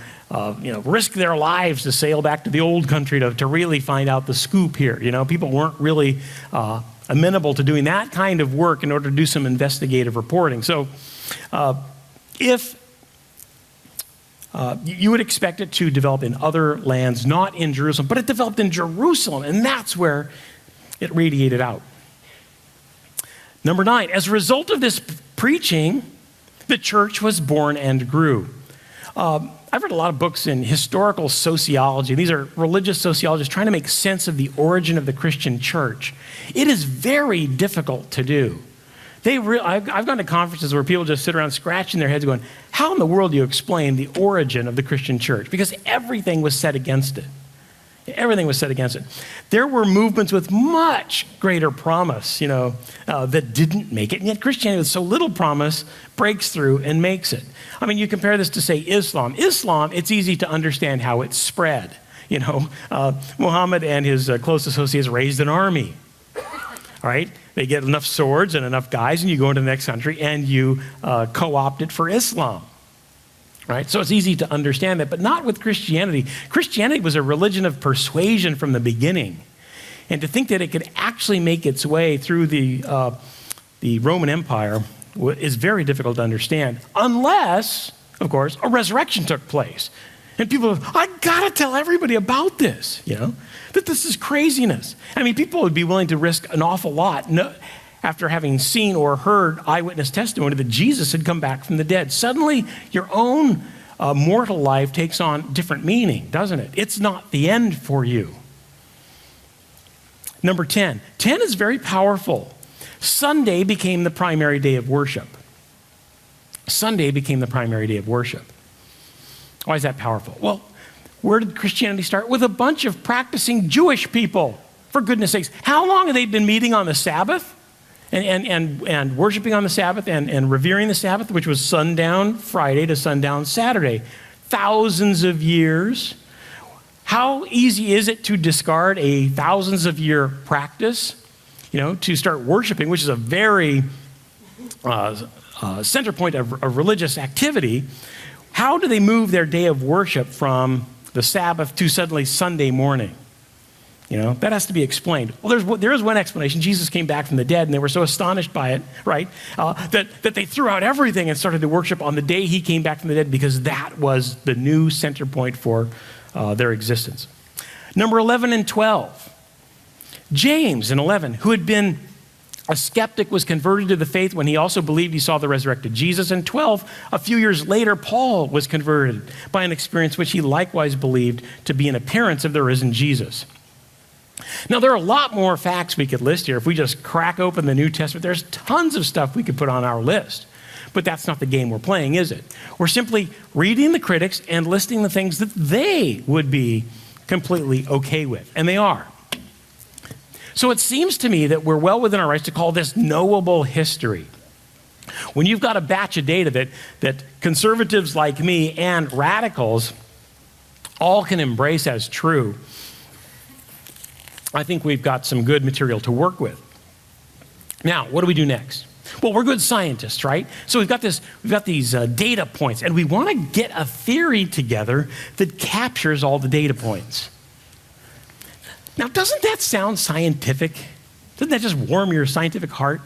risk their lives to sail back to the old country to really find out the scoop here. People weren't really amenable to doing that kind of work in order to do some investigative reporting. So if You would expect it to develop in other lands, not in Jerusalem, but it developed in Jerusalem, and that's where it radiated out. Number 9, as a result of this preaching, the church was born and grew. I've read a lot of books in historical sociology. These are religious sociologists trying to make sense of the origin of the Christian church. It is very difficult to do. I've gone to conferences where people just sit around scratching their heads going, how in the world do you explain the origin of the Christian church? Because everything was set against it. Everything was set against it. There were movements with much greater promise, that didn't make it. And yet Christianity with so little promise breaks through and makes it. I mean, you compare this to, say, Islam. Islam, it's easy to understand how it spread. Muhammad and his close associates raised an army. All right? They get enough swords and enough guys, and you go into the next country and you co-opt it for Islam. Right? So it's easy to understand that, but not with Christianity. Christianity was a religion of persuasion from the beginning. And to think that it could actually make its way through the Roman Empire is very difficult to understand, unless, of course, a resurrection took place. And people, I gotta tell everybody about this, that this is craziness. I mean, people would be willing to risk an awful lot after having seen or heard eyewitness testimony that Jesus had come back from the dead. Suddenly, your own mortal life takes on different meaning, doesn't it? It's not the end for you. Number 10. 10 is very powerful. Sunday became the primary day of worship. Sunday became the primary day of worship. Why is that powerful? Well, where did Christianity start? With a bunch of practicing Jewish people, for goodness sakes. How long have they been meeting on the Sabbath? And worshiping on the Sabbath and revering the Sabbath, which was sundown Friday to sundown Saturday. Thousands of years. How easy is it to discard a thousands of year practice, to start worshiping, which is a very center point of religious activity? How do they move their day of worship from the Sabbath to suddenly Sunday morning? That has to be explained. Well, there is one explanation. Jesus came back from the dead, and they were so astonished by it, right, that they threw out everything and started to worship on the day he came back from the dead, because that was the new center point for their existence. Number 11 and 12. James in 11, who had been a skeptic, was converted to the faith when he also believed he saw the resurrected Jesus. And 12, a few years later, Paul was converted by an experience which he likewise believed to be an appearance of the risen Jesus. Now, there are a lot more facts we could list here. If we just crack open the New Testament, there's tons of stuff we could put on our list. But that's not the game we're playing, is it? We're simply reading the critics and listing the things that they would be completely okay with. And they are. So it seems to me that we're well within our rights to call this knowable history. When you've got a batch of data that conservatives like me and radicals all can embrace as true, I think we've got some good material to work with. Now, what do we do next? Well, we're good scientists, right? So we've got these data points, and we want to get a theory together that captures all the data points. Now, doesn't that sound scientific? Doesn't that just warm your scientific heart?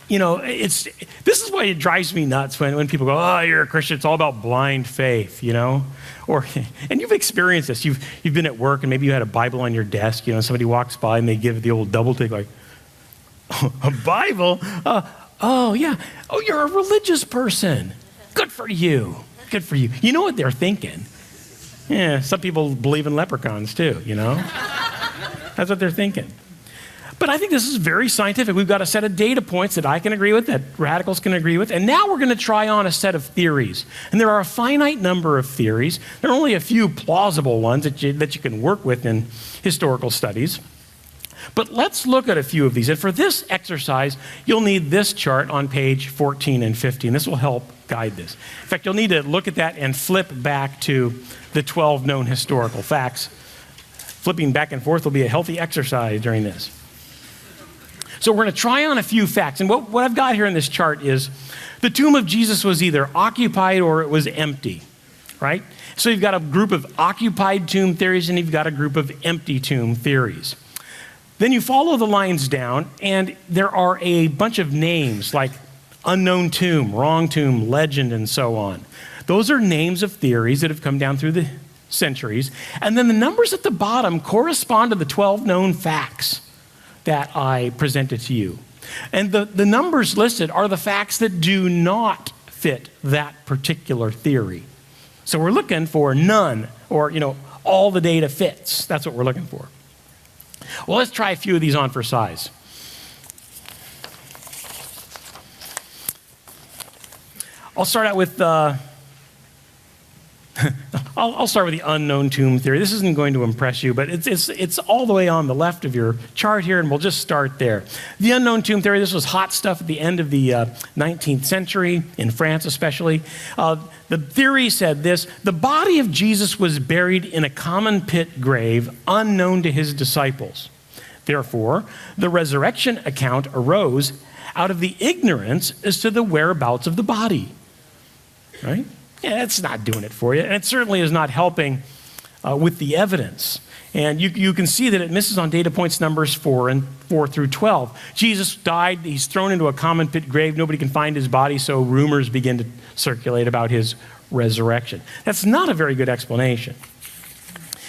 This is why it drives me nuts when people go, oh, you're a Christian, it's all about blind faith, and you've experienced this. You've been at work and maybe you had a Bible on your desk, somebody walks by and they give the old double take like, a Bible? Oh, yeah. Oh, you're a religious person. Good for you. Good for you. You know what they're thinking? Yeah, some people believe in leprechauns too, That's what they're thinking. But I think this is very scientific. We've got a set of data points that I can agree with, that radicals can agree with, and now we're going to try on a set of theories. And there are a finite number of theories. There are only a few plausible ones that you can work with in historical studies. But let's look at a few of these. And for this exercise, you'll need this chart on page 14 and 15. This will help guide this. In fact, you'll need to look at that and flip back to the 12 known historical facts. Flipping back and forth will be a healthy exercise during this. So we're going to try on a few facts. And what I've got here in this chart is the tomb of Jesus was either occupied or it was empty, right? So you've got a group of occupied tomb theories and you've got a group of empty tomb theories. Then you follow the lines down and there are a bunch of names like unknown tomb, wrong tomb, legend, and so on. Those are names of theories that have come down through the centuries. And then the numbers at the bottom correspond to the 12 known facts that I presented to you. And the numbers listed are the facts that do not fit that particular theory. So we're looking for none, or, all the data fits. That's what we're looking for. Well, let's try a few of these on for size. I'll start out with I'll start with the unknown tomb theory. This isn't going to impress you, but it's all the way on the left of your chart here, and we'll just start there. The unknown tomb theory, this was hot stuff at the end of the 19th century, in France especially. The theory said this: the body of Jesus was buried in a common pit grave unknown to his disciples. Therefore, the resurrection account arose out of the ignorance as to the whereabouts of the body. Right? Yeah, it's not doing it for you. And it certainly is not helping with the evidence. And you can see that it misses on data points numbers 4 through 12. Jesus died. He's thrown into a common pit grave. Nobody can find his body, so rumors begin to circulate about his resurrection. That's not a very good explanation.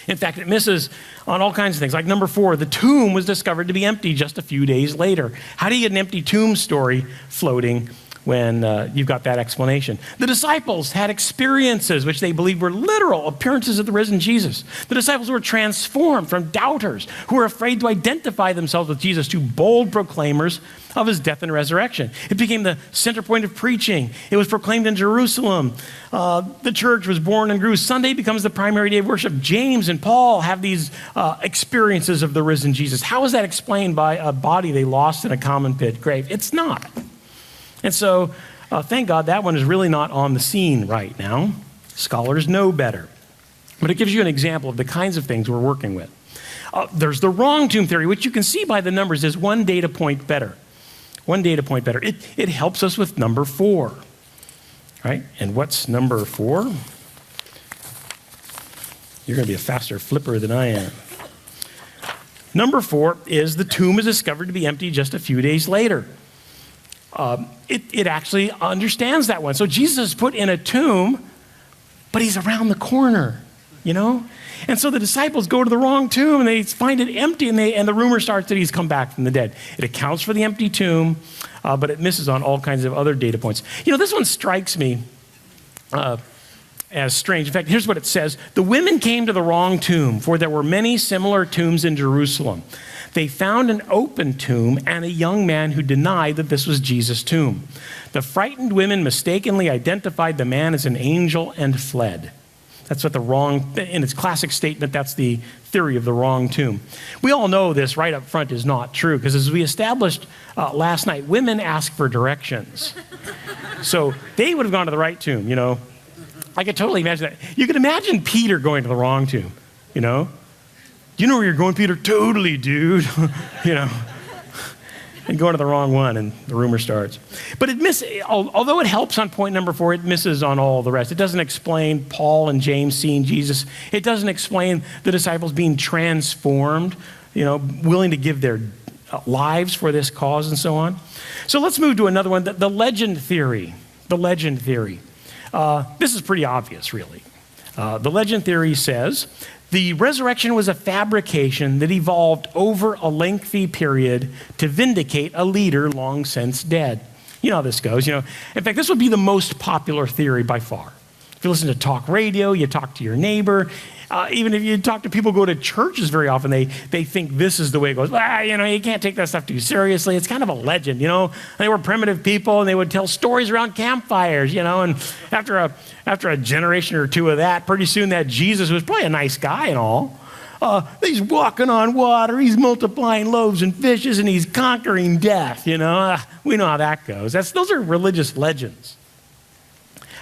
In fact, it misses on all kinds of things. Like number 4, the tomb was discovered to be empty just a few days later. How do you get an empty tomb story floating when you've got that explanation? The disciples had experiences which they believed were literal appearances of the risen Jesus. The disciples were transformed from doubters who were afraid to identify themselves with Jesus to bold proclaimers of his death and resurrection. It became the center point of preaching. It was proclaimed in Jerusalem. The church was born and grew. Sunday becomes the primary day of worship. James and Paul have these experiences of the risen Jesus. How is that explained by a body they lost in a common pit grave? It's not. And so, thank God that one is really not on the scene right now. Scholars know better. But it gives you an example of the kinds of things we're working with. There's the wrong tomb theory, which you can see by the numbers is one data point better. One data point better. It helps us with number 4. Right? And what's number 4? You're going to be a faster flipper than I am. Number 4 is the tomb is discovered to be empty just a few days later. It actually understands that one. So Jesus is put in a tomb, but he's around the corner, And so the disciples go to the wrong tomb and they find it empty, and the rumor starts that he's come back from the dead. It accounts for the empty tomb, but it misses on all kinds of other data points. This one strikes me as strange. In fact, here's what it says. The women came to the wrong tomb, for there were many similar tombs in Jerusalem. They found an open tomb and a young man who denied that this was Jesus' tomb. The frightened women mistakenly identified the man as an angel and fled. That's what in its classic statement, that's the theory of the wrong tomb. We all know this right up front is not true, because as we established last night, women ask for directions. So they would have gone to the right tomb, I could totally imagine that. You could imagine Peter going to the wrong tomb, You know where you're going, Peter? Totally, dude. And going to the wrong one, and the rumor starts. But although it helps on point number 4, it misses on all the rest. It doesn't explain Paul and James seeing Jesus. It doesn't explain the disciples being transformed, willing to give their lives for this cause and so on. So let's move to another one, the legend theory. The legend theory. This is pretty obvious, really. The legend theory says the resurrection was a fabrication that evolved over a lengthy period to vindicate a leader long since dead. You know how this goes. In fact, this would be the most popular theory by far. If you listen to talk radio, you talk to your neighbor, even if you talk to people who go to churches very often, they think this is the way it goes. You can't take that stuff too seriously. It's kind of a legend, They were primitive people, and they would tell stories around campfires, And after a generation or two of that, pretty soon that Jesus was probably a nice guy and all. He's walking on water, he's multiplying loaves and fishes, and he's conquering death, We know how that goes. Those are religious legends.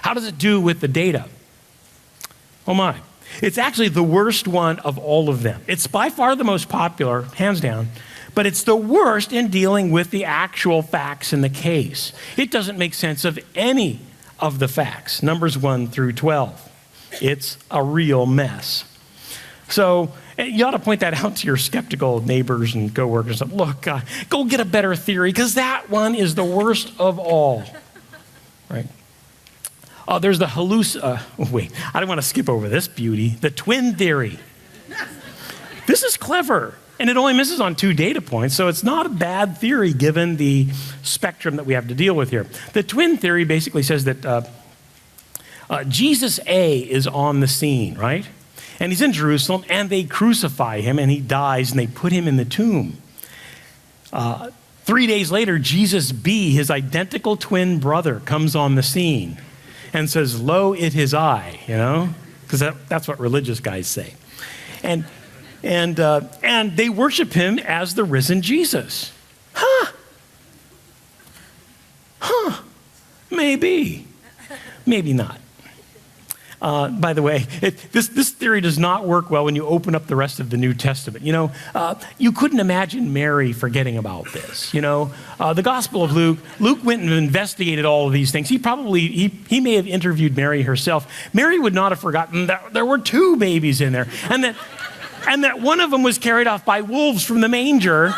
How does it do with the data? Oh my. It's actually the worst one of all of them. It's by far the most popular, hands down, but it's the worst in dealing with the actual facts in the case. It doesn't make sense of any of the facts, numbers 1 through 12. It's a real mess. So you ought to point that out to your skeptical neighbors and coworkers. Look, go get a better theory, because that one is the worst of all. Right? There's the wait, I don't want to skip over this beauty. The twin theory. This is clever, and it only misses on 2 data points, so it's not a bad theory given the spectrum that we have to deal with here. The twin theory basically says that Jesus A is on the scene, right? And he's in Jerusalem, and they crucify him, and he dies, and they put him in the tomb. 3 days later, Jesus B, his identical twin brother, comes on the scene and says, "Lo, it is I," because that's what religious guys say. And they worship him as the risen Jesus. Maybe not. By the way, this theory does not work well when you open up the rest of the New Testament. You couldn't imagine Mary forgetting about this. The Gospel of Luke went and investigated all of these things. He may have interviewed Mary herself. Mary would not have forgotten that there were 2 babies in there, and that one of them was carried off by wolves from the manger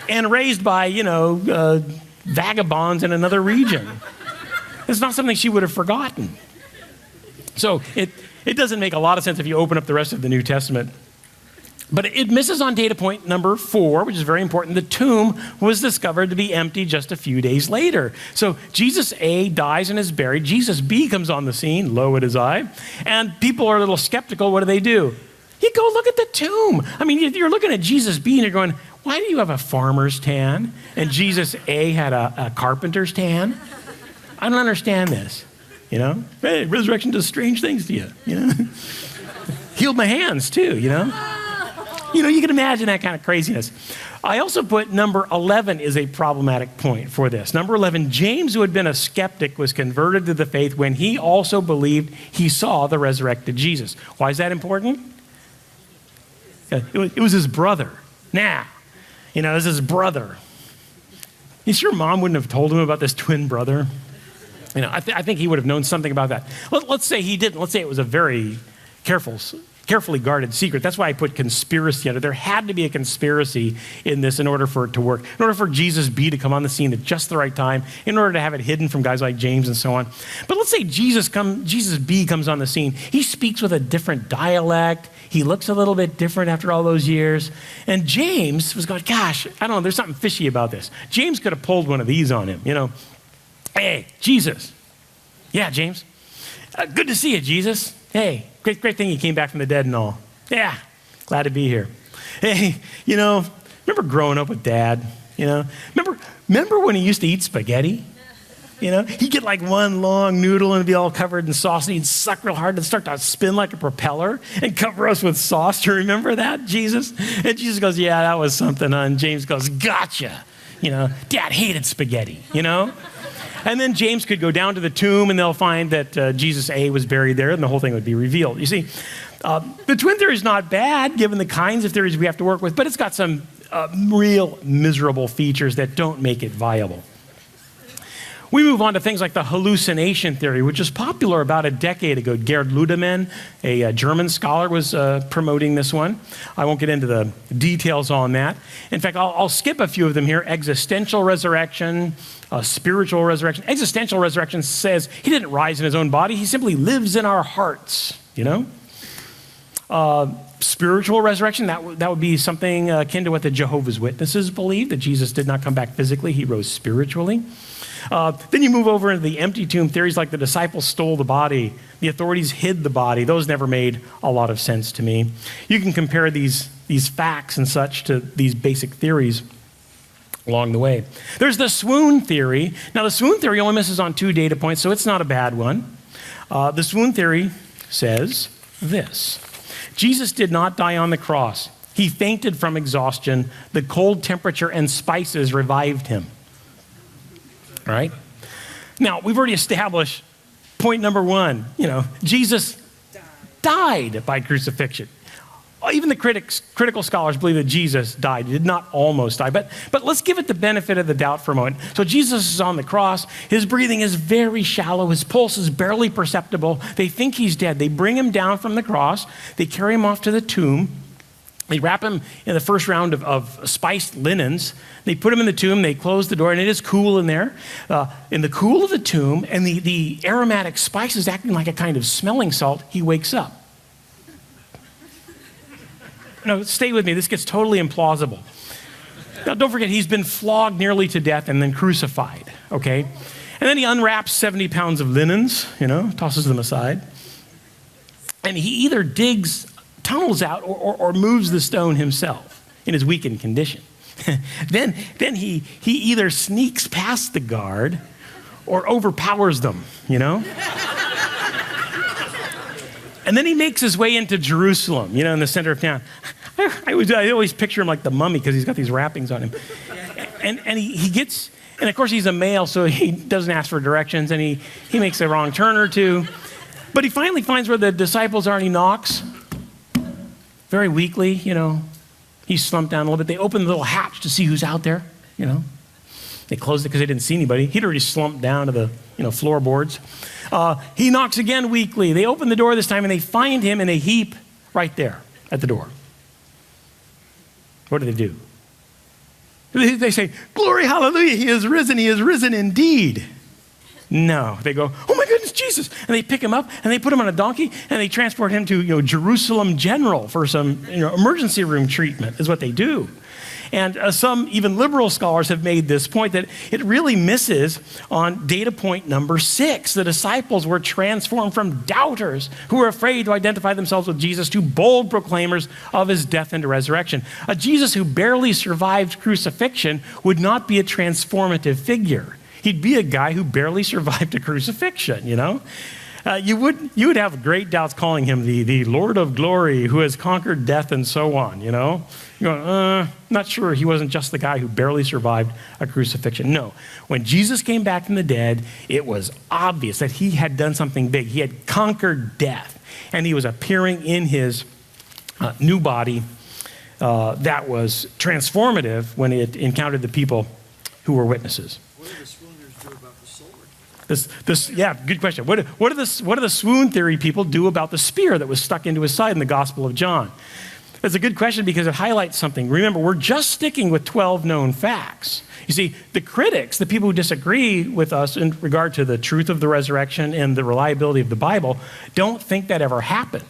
and raised by, vagabonds in another region. It's not something she would have forgotten. So it doesn't make a lot of sense if you open up the rest of the New Testament. But it misses on data point number 4, which is very important. The tomb was discovered to be empty just a few days later. So Jesus A dies and is buried. Jesus B comes on the scene, lo, it is I. And people are a little skeptical. What do? You go look at the tomb. I mean, you're looking at Jesus B and you're going, why do you have a farmer's tan? And Jesus A had a carpenter's tan? I don't understand this. Hey, resurrection does strange things to you. Healed my hands too. You can imagine that kind of craziness. I also put number 11 is a problematic point for this. Number 11, James, who had been a skeptic, was converted to the faith when he also believed he saw the resurrected Jesus. Why is that important? It was his brother. It was his brother. You sure mom wouldn't have told him about this twin brother? I think he would have known something about that. Let's say he didn't. Let's say it was a very carefully guarded secret. That's why I put conspiracy under. There had to be a conspiracy in this in order for it to work. In order for Jesus B to come on the scene at just the right time, in order to have it hidden from guys like James and so on. But let's say Jesus B comes on the scene. He speaks with a different dialect. He looks a little bit different after all those years. And James was going, gosh, I don't know, there's something fishy about this. James could have pulled one of these on him, Hey, Jesus. Yeah, James. Good to see you, Jesus. Hey, great thing you came back from the dead and all. Yeah, glad to be here. Hey, remember growing up with Dad? Remember when he used to eat spaghetti? He'd get like one long noodle and it'd be all covered in sauce, and he'd suck real hard and start to spin like a propeller and cover us with sauce. Do you remember that, Jesus? And Jesus goes, yeah, that was something. And James goes, gotcha. Dad hated spaghetti, And then James could go down to the tomb and they'll find that Jesus A was buried there and the whole thing would be revealed. You see, the twin theory is not bad given the kinds of theories we have to work with, but it's got some real miserable features that don't make it viable. We move on to things like the hallucination theory, which was popular about a decade ago. Gerd Ludemann, a German scholar, was promoting this one. I won't get into the details on that. In fact, I'll skip a few of them here. Existential resurrection, spiritual resurrection. Existential resurrection says he didn't rise in his own body. He simply lives in our hearts, Spiritual resurrection, that would be something akin to what the Jehovah's Witnesses believe, that Jesus did not come back physically, he rose spiritually. Then you move over into the empty tomb theories like the disciples stole the body, the authorities hid the body. Those never made a lot of sense to me. You can compare these facts and such to these basic theories along the way. There's the swoon theory. Now, the swoon theory only misses on 2 data points, so it's not a bad one. The swoon theory says this: Jesus did not die on the cross. He fainted from exhaustion. The cold temperature and spices revived him. All right? Now, we've already established point number 1. Jesus died by crucifixion. Even the critical scholars believe that Jesus died. He did not almost die. But let's give it the benefit of the doubt for a moment. So Jesus is on the cross. His breathing is very shallow. His pulse is barely perceptible. They think he's dead. They bring him down from the cross. They carry him off to the tomb. They wrap him in the first round of spiced linens. They put him in the tomb. They close the door, and it is cool in there. In the cool of the tomb, and the aromatic spices acting like a kind of smelling salt, he wakes up. No, stay with me. This gets totally implausible. Now, don't forget, he's been flogged nearly to death and then crucified, okay? And then he unwraps 70 pounds of linens, tosses them aside. And he either digs tunnels out or moves the stone himself in his weakened condition. then he either sneaks past the guard or overpowers them, And then he makes his way into Jerusalem, in the center of town. I always picture him like the mummy because he's got these wrappings on him. And he gets, and of course he's a male, so he doesn't ask for directions, and he makes a wrong turn or two. But he finally finds where the disciples are, and he knocks. Very weakly, he's slumped down a little bit. They open the little hatch to see who's out there, They closed it because they didn't see anybody. He'd already slumped down to the, floorboards. He knocks again weakly. They open the door this time, and they find him in a heap right there at the door. What do? They say, "Glory, hallelujah, he is risen indeed." No, they go, "Oh my goodness, Jesus." And they pick him up and they put him on a donkey and they transport him to, Jerusalem General for some, emergency room treatment is what they do. And some even liberal scholars have made this point that it really misses on data point number 6. The disciples were transformed from doubters who were afraid to identify themselves with Jesus to bold proclaimers of his death and resurrection. A Jesus who barely survived crucifixion would not be a transformative figure. He'd be a guy who barely survived a crucifixion, You would have great doubts calling him the Lord of glory who has conquered death and so on, You're going, not sure he wasn't just the guy who barely survived a crucifixion. No, when Jesus came back from the dead, it was obvious that he had done something big. He had conquered death, and he was appearing in his new body that was transformative when it encountered the people who were witnesses. What do the swooners do about the sword? Yeah, good question. What do the swoon theory people do about the spear that was stuck into his side in the Gospel of John? That's a good question because it highlights something. Remember, we're just sticking with 12 known facts. You see, the critics, the people who disagree with us in regard to the truth of the resurrection and the reliability of the Bible, don't think that ever happened.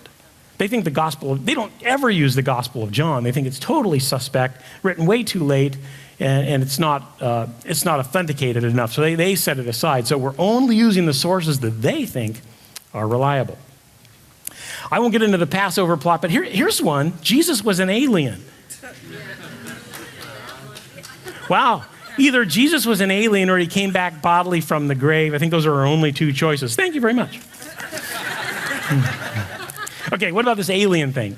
They think they don't ever use the Gospel of John. They think it's totally suspect, written way too late, and it's not authenticated enough. So they set it aside. So we're only using the sources that they think are reliable. I won't get into the Passover plot, but here's one. Jesus was an alien. Wow. Either Jesus was an alien or he came back bodily from the grave. I think those are our only two choices. Thank you very much. Okay, what about this alien thing?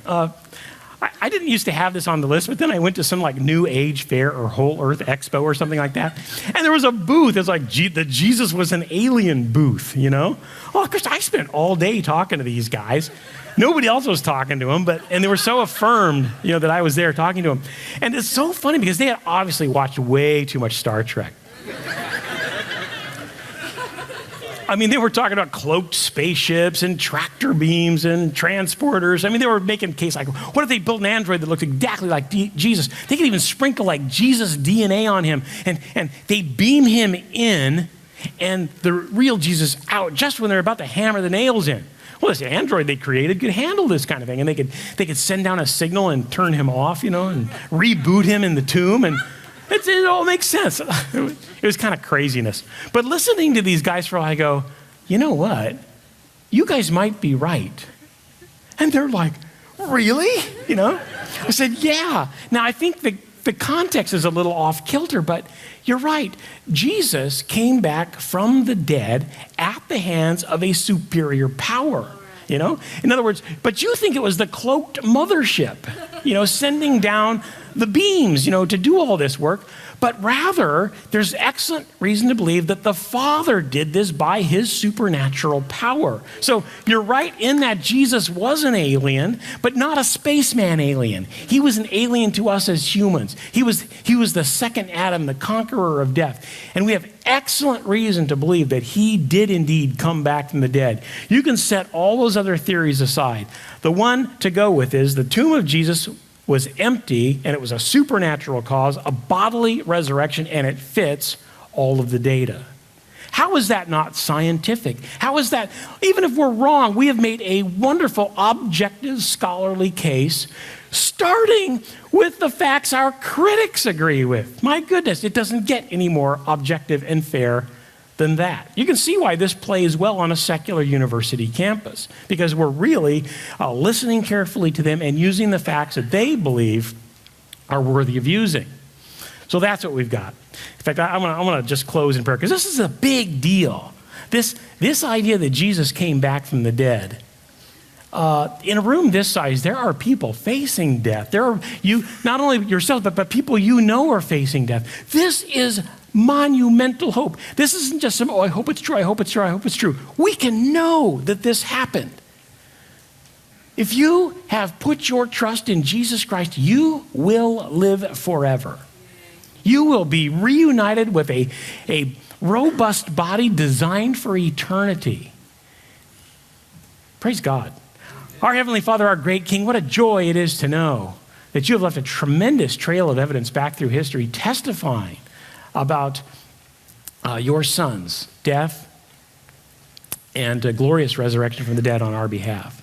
I didn't used to have this on the list, but then I went to some New Age fair or Whole Earth Expo or something like that. And there was a booth. It's the Jesus was an alien booth, Well, of course, I spent all day talking to these guys. Nobody else was talking to them, and they were so affirmed, that I was there talking to them. And it's so funny because they had obviously watched way too much Star Trek. I mean, they were talking about cloaked spaceships and tractor beams and transporters. I mean, they were making a case what if they built an android that looked exactly like Jesus? They could even sprinkle Jesus DNA on him, and they beam him in and the real Jesus out just when they're about to hammer the nails in. Well, this android they created could handle this kind of thing, and they could send down a signal and turn him off, and reboot him in the tomb, and it all makes sense. It was kind of craziness. But listening to these guys for a while, I go, you know what? You guys might be right. And they're like, really? I said, yeah. Now, I think the context is a little off kilter, but you're right. Jesus came back from the dead at the hands of a superior power. In other words, but you think it was the cloaked mothership, sending down the beams, to do all this work. But rather, there's excellent reason to believe that the Father did this by his supernatural power. So you're right in that Jesus was an alien, but not a spaceman alien. He was an alien to us as humans. He was the second Adam, the conqueror of death. And we have excellent reason to believe that he did indeed come back from the dead. You can set all those other theories aside. The one to go with is the tomb of Jesus was empty, and it was a supernatural cause, a bodily resurrection, and it fits all of the data. How is that not scientific? How is that, even if we're wrong, we have made a wonderful, objective, scholarly case, starting with the facts our critics agree with. My goodness, it doesn't get any more objective and fair than that. You can see why this plays well on a secular university campus, because we're really listening carefully to them and using the facts that they believe are worthy of using. So that's what we've got. In fact, I'm going to just close in prayer, because this is a big deal. This idea that Jesus came back from the dead. In a room this size, there are people facing death. There are you, not only yourself, but people you know are facing death. This is monumental hope. This isn't just some, I hope it's true, I hope it's true, I hope it's true. We can know that this happened. If you have put your trust in Jesus Christ, you will live forever. You will be reunited with a robust body designed for eternity. Praise God. Our Heavenly Father, our great King, what a joy it is to know that you have left a tremendous trail of evidence back through history testifying about your Son's death and a glorious resurrection from the dead on our behalf.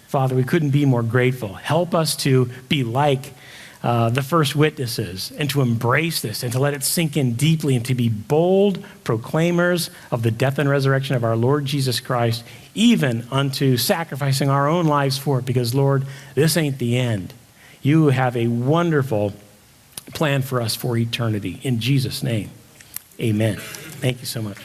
Father, we couldn't be more grateful. Help us to be like the first witnesses and to embrace this and to let it sink in deeply and to be bold proclaimers of the death and resurrection of our Lord Jesus Christ, even unto sacrificing our own lives for it, because, Lord, this ain't the end. You have a wonderful plan for us for eternity. In Jesus' name, amen. Thank you so much.